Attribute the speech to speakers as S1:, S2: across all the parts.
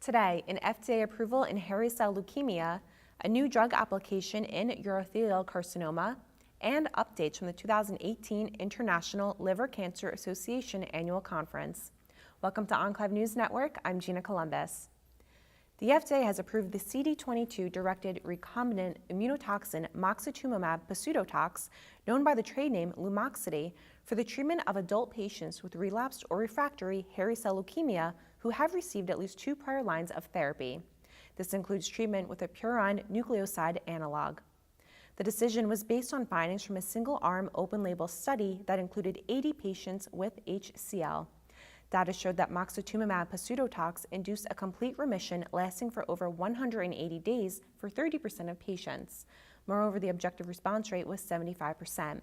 S1: Today, an FDA approval in hairy cell leukemia, a new drug application in urothelial carcinoma, and updates from the 2018 International Liver Cancer Association Annual Conference. Welcome to Enclave News Network. I'm Gina Columbus. The FDA has approved the CD22-directed recombinant immunotoxin moxetumomab pasudotox, known by the trade name Lumoxiti, for the treatment of adult patients with relapsed or refractory hairy cell leukemia who have received at least 2 prior lines of therapy. This includes treatment with a purine nucleoside analog. The decision was based on findings from a single-arm open-label study that included 80 patients with HCL. Data showed that moxetumomab pasudotox induced a complete remission lasting for over 180 days for 30% of patients. Moreover, the objective response rate was 75%.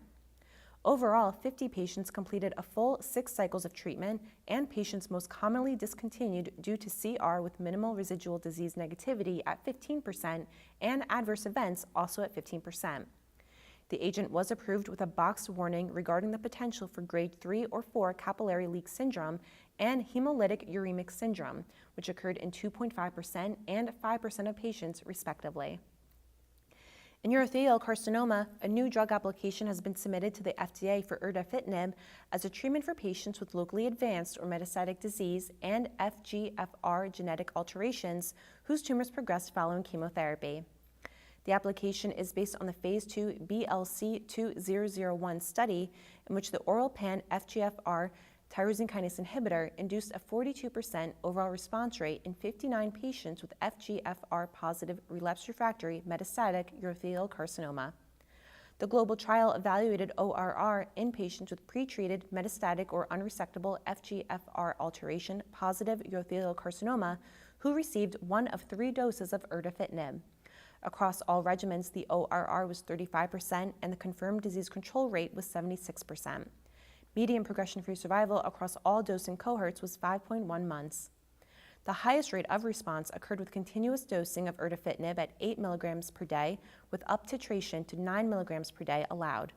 S1: Overall, 50 patients completed a full 6 cycles of treatment, and patients most commonly discontinued due to CR with minimal residual disease negativity at 15% and adverse events also at 15%. The agent was approved with a boxed warning regarding the potential for grade 3 or 4 capillary leak syndrome and hemolytic uremic syndrome, which occurred in 2.5% and 5% of patients, respectively. In urothelial carcinoma, a new drug application has been submitted to the FDA for erdafitinib as a treatment for patients with locally advanced or metastatic disease and FGFR genetic alterations whose tumors progressed following chemotherapy. The application is based on the Phase 2 BLC-2001 study, in which the oral pan-FGFR tyrosine kinase inhibitor induced a 42% overall response rate in 59 patients with FGFR-positive relapsed/refractory metastatic urothelial carcinoma. The global trial evaluated ORR in patients with pretreated metastatic or unresectable FGFR alteration-positive urothelial carcinoma who received 1 of 3 doses of erdafitinib. Across all regimens, the ORR was 35% and the confirmed disease control rate was 76%. Median progression-free survival across all dosing cohorts was 5.1 months. The highest rate of response occurred with continuous dosing of erdafitinib at 8 milligrams per day, with up titration to 9 milligrams per day allowed.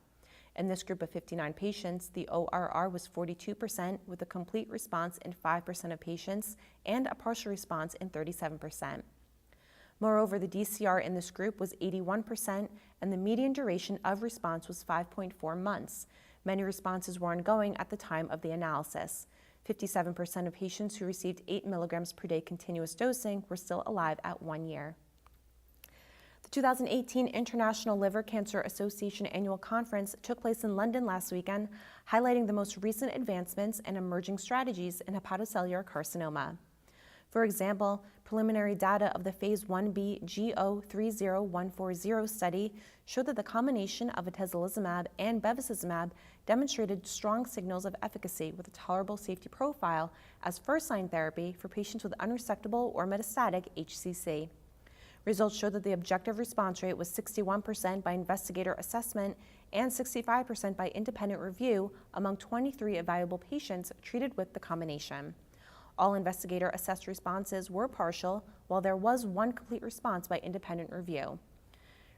S1: In this group of 59 patients, the ORR was 42%, with a complete response in 5% of patients and a partial response in 37%. Moreover, the DCR in this group was 81%, and the median duration of response was 5.4 months. Many responses were ongoing at the time of the analysis. 57% of patients who received 8 milligrams per day continuous dosing were still alive at 1 year. The 2018 International Liver Cancer Association Annual Conference took place in London last weekend, highlighting the most recent advancements and emerging strategies in hepatocellular carcinoma. For example, preliminary data of the Phase 1b GO30140 study showed that the combination of atezolizumab and bevacizumab demonstrated strong signals of efficacy with a tolerable safety profile as first-line therapy for patients with unresectable or metastatic HCC. Results showed that the objective response rate was 61% by investigator assessment and 65% by independent review among 23 evaluable patients treated with the combination. All investigator-assessed responses were partial, while there was 1 complete response by independent review.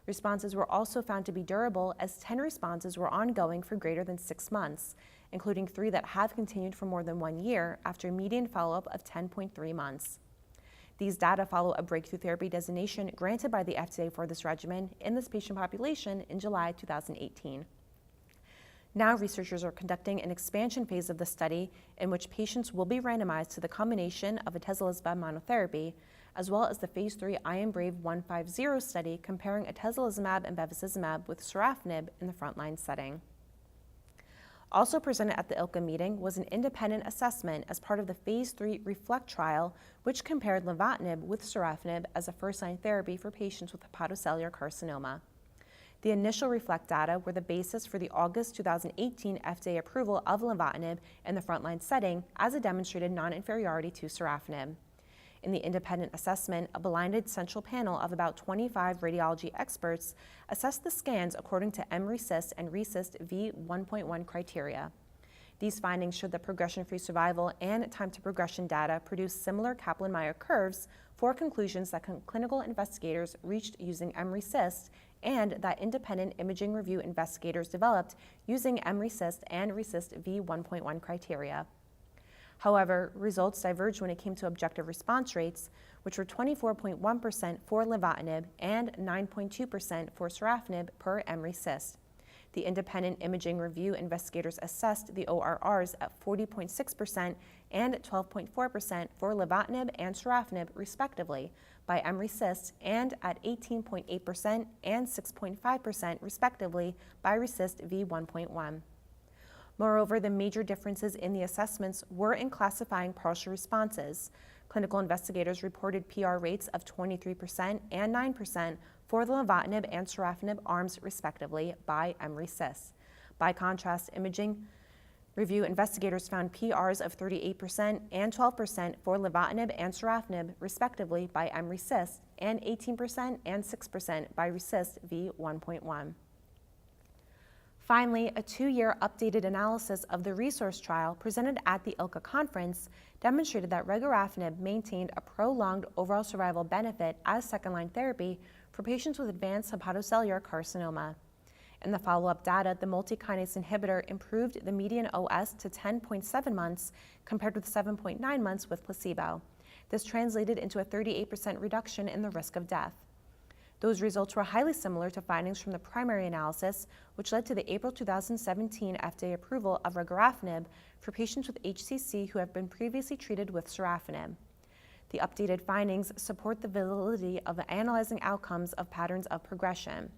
S1: Responses were also found to be durable, as 10 responses were ongoing for greater than 6 months, including 3 that have continued for more than 1 year after a median follow-up of 10.3 months. These data follow a breakthrough therapy designation granted by the FDA for this regimen in this patient population in July 2018. Now, researchers are conducting an expansion phase of the study in which patients will be randomized to the combination of atezolizumab monotherapy, as well as the Phase 3 IMbrave150 study comparing atezolizumab and bevacizumab with sorafenib in the frontline setting. Also presented at the ILCA meeting was an independent assessment as part of the Phase 3 REFLECT trial, which compared lenvatinib with sorafenib as a first-line therapy for patients with hepatocellular carcinoma. The initial REFLECT data were the basis for the August 2018 FDA approval of lenvatinib in the frontline setting as a demonstrated non-inferiority to sorafenib. In the independent assessment, a blinded central panel of about 25 radiology experts assessed the scans according to mRECIST and RECIST v1.1 criteria. These findings showed that progression-free survival and time to progression data produced similar Kaplan-Meier curves for conclusions that clinical investigators reached using mRECIST and that independent imaging review investigators developed using mRECIST and RECIST v1.1 criteria. However, results diverged when it came to objective response rates, which were 24.1% for lenvatinib and 9.2% for sorafenib per Emery-CIST. The independent imaging review investigators assessed the ORRs at 40.6% and 12.4% for lenvatinib and sorafenib, respectively, by Emery-CIST, and at 18.8% and 6.5%, respectively, by RECIST v1.1. Moreover, the major differences in the assessments were in classifying partial responses. Clinical investigators reported PR rates of 23% and 9% for the lenvatinib and sorafenib arms, respectively, by Emery-CIST. By contrast, imaging review investigators found PRs of 38% and 12% for lenvatinib and sorafenib, respectively, by Emery-CIST, and 18% and 6% by RECIST v1.1. Finally, a 2-year updated analysis of the RESOURCE trial presented at the ILCA Conference demonstrated that regorafenib maintained a prolonged overall survival benefit as second-line therapy for patients with advanced hepatocellular carcinoma. In the follow-up data, the multikinase inhibitor improved the median OS to 10.7 months compared with 7.9 months with placebo. This translated into a 38% reduction in the risk of death. Those results were highly similar to findings from the primary analysis, which led to the April 2017 FDA approval of regorafenib for patients with HCC who have been previously treated with sorafenib. The updated findings support the validity of analyzing outcomes of patterns of progression.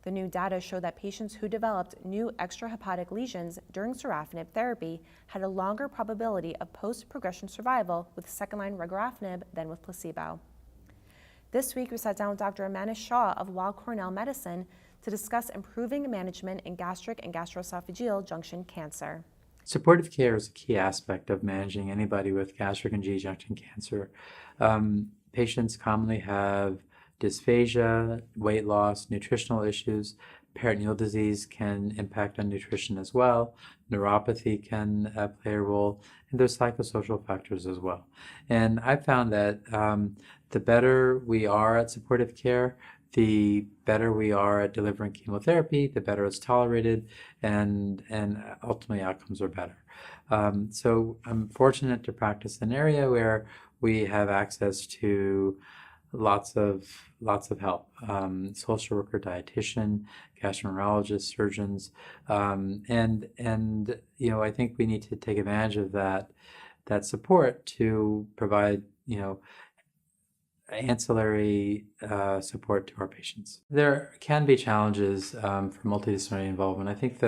S1: The new data show that patients who developed new extrahepatic lesions during sorafenib therapy had a longer probability of post-progression survival with second-line regorafenib than with placebo. This week, we sat down with Dr. Amanda Shaw of Weill Cornell Medicine to discuss improving management in gastric and gastroesophageal junction cancer.
S2: Supportive care is a key aspect of managing anybody with gastric and GE junction cancer. Patients commonly have dysphagia, weight loss, nutritional issues. Peritoneal disease can impact on nutrition as well. Neuropathy can play a role, and there's psychosocial factors as well. And I found that the better we are at supportive care, the better we are at delivering chemotherapy, the better it's tolerated, and ultimately outcomes are better. So I'm fortunate to practice in an area where we have access to lots of help. Social worker, dietitian, gastroenterologist, surgeons, and you know, I think we need to take advantage of that support to provide, you know, ancillary support to our patients. There can be challenges for multidisciplinary involvement. I think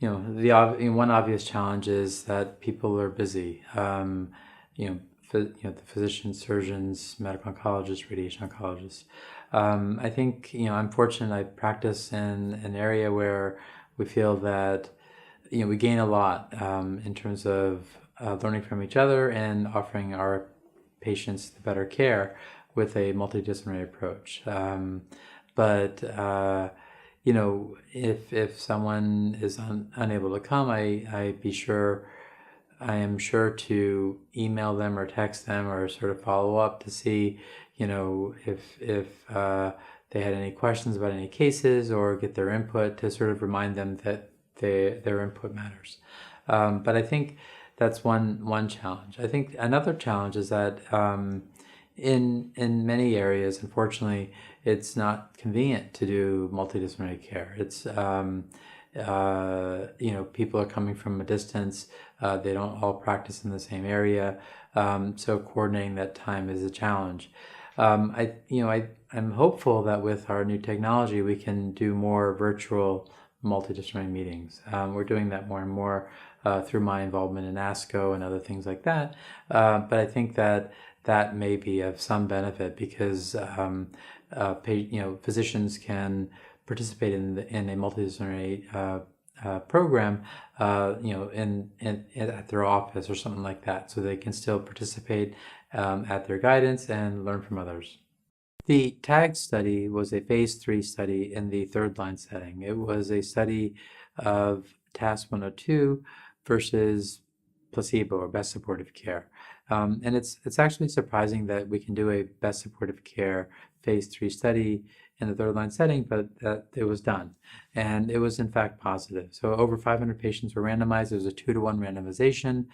S2: one obvious challenge is that people are busy. The physicians, surgeons, medical oncologists, radiation oncologists. I think, I'm fortunate I practice in an area where we feel that, we gain a lot in terms of learning from each other and offering our patients the better care with a multidisciplinary approach. If someone is unable to come, I am sure to email them or text them or sort of follow up to see, if they had any questions about any cases or get their input to sort of remind them that their input matters. But I think that's one challenge. I think another challenge is that in many areas, unfortunately, it's not convenient to do multidisciplinary care. It's people are coming from a distance. They don't all practice in the same area, so coordinating that time is a challenge. I'm hopeful that with our new technology, we can do more virtual multidisciplinary meetings. We're doing that more and more through my involvement in ASCO and other things like that. But I think that may be of some benefit because physicians can participate in a multidisciplinary program, at their office or something like that, so they can still participate at their guidance and learn from others. The TAG study was a phase 3 study in the third-line setting. It was a study of TAS-102 versus placebo or best supportive care. And it's actually surprising that we can do a best supportive care phase 3 study in the third line setting, but that it was done. And it was in fact positive. So over 500 patients were randomized. It was a 2-to-1 randomization.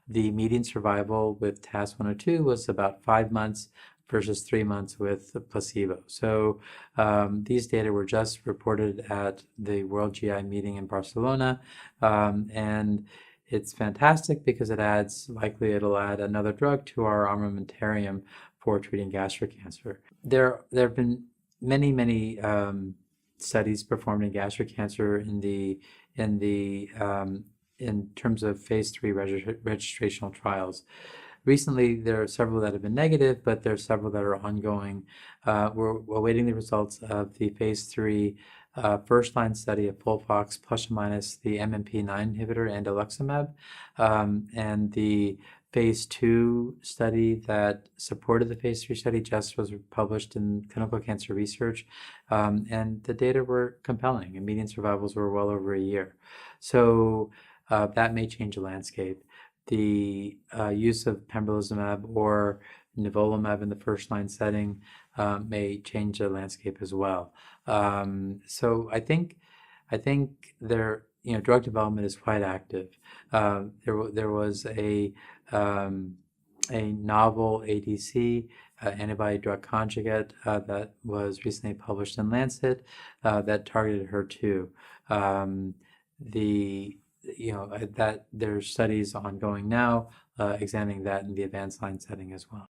S2: The median survival with TAS 102 was about 5 months versus 3 months with the placebo. So these data were just reported at the World GI meeting in Barcelona, and it's fantastic because it'll add another drug to our armamentarium for treating gastric cancer. There have been many studies performed in gastric cancer in terms of phase 3 registrational trials. Recently, there are several that have been negative, but there are several that are ongoing. We're awaiting the results of the phase 3 first-line study of FOLFOX plus or minus the MMP9 inhibitor andgastroesophageal, and the phase 2 study that supported the phase 3 study just was published in Clinical Cancer Research, and the data were compelling, and median survivals were well over a year. So that may change the landscape. The use of pembrolizumab or nivolumab in the first-line setting may change the landscape as well. So I think drug development is quite active. There was a novel ADC, antibody-drug conjugate, that was recently published in Lancet that targeted HER2. That there's studies ongoing now examining that in the advanced line setting as well.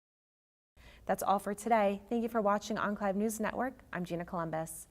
S1: That's all for today. Thank you for watching Enclave News Network. I'm Gina Columbus.